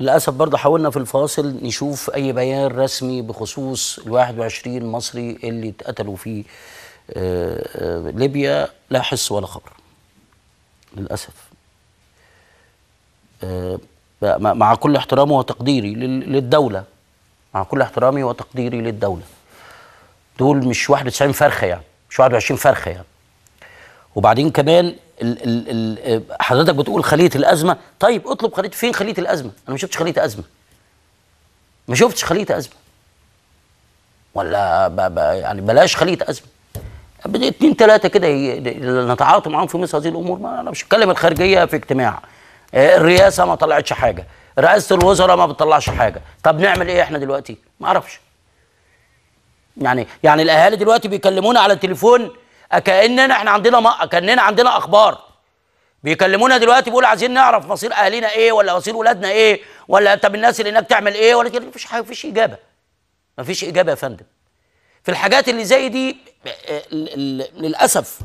للاسف برضه حاولنا في الفاصل نشوف اي بيان رسمي بخصوص ال 21 مصري اللي اتقتلوا في ليبيا، لا حس ولا خبر للاسف. مع كل احترامي وتقديري للدوله، مع كل احترامي وتقديري للدوله، دول مش 91 فرخه يعني، مش 21 فرخه يعني. وبعدين كمان حضرتك بتقول خليه الازمه، طيب اطلب خليه، فين خليه الازمه؟ انا ما شفتش خليه ازمه، ما شفتش خليه ازمه، ولا يعني بلاش خليه ازمه، اتنين تلاته كده نتعاطى معاهم في مثل هذه الامور. ما انا مش هتكلم الخارجيه في اجتماع، الرئاسه ما طلعتش حاجه، رئاسه الوزراء ما بتطلعش حاجه، طب نعمل ايه احنا دلوقتي؟ ما اعرفش. يعني الاهالي دلوقتي بيكلمونا على التليفون كاننا احنا عندنا كاننا عندنا اخبار، بيكلمونا دلوقتي بيقولوا عايزين نعرف مصير اهالينا ايه، ولا مصير ولادنا ايه، ولا طب الناس اللي هناك تعمل ايه، ولا كده. مفيش حاجه، مفيش اجابه، مفيش اجابه يا فندم في الحاجات اللي زي دي للاسف.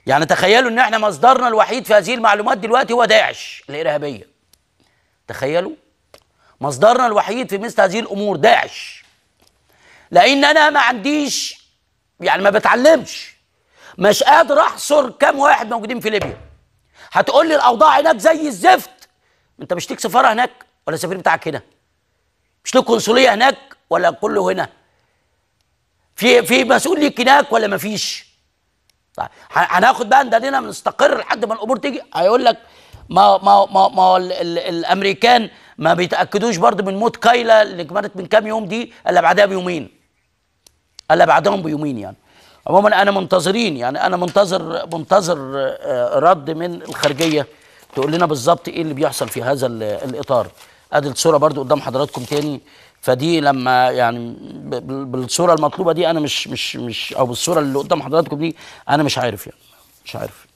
يعني تخيلوا ان احنا مصدرنا الوحيد في هذه المعلومات دلوقتي هو داعش الارهابيه. تخيلوا مصدرنا الوحيد في مثل هذه الامور داعش، لان انا ما عنديش، يعني ما بتعلمش، مش قادر احصر كام واحد موجودين في ليبيا. هتقول لي الاوضاع هناك زي الزفت، انت مش ليك سفاره هناك ولا السفير بتاعك هنا؟ مش ليك قنصليه هناك ولا كله هنا؟ في مسؤول ليك هناك ولا مفيش؟ طيب هناخد بقى نداننا نستقر لحد ما الامور تيجي. هيقول لك ما الامريكان ما بيتاكدوش برضه من موت كايلا اللي كانت من كام يوم دي الا بعدها بيومين، الا بعدهم بيومين يعني. عموما انا منتظرين، يعني انا منتظر رد من الخارجيه تقول لنا بالظبط ايه اللي بيحصل في هذا الاطار. ادي الصوره برضو قدام حضراتكم تاني، فدي لما يعني بالصوره المطلوبه دي انا مش او بالصوره اللي قدام حضراتكم دي انا مش عارف، يعني مش عارف.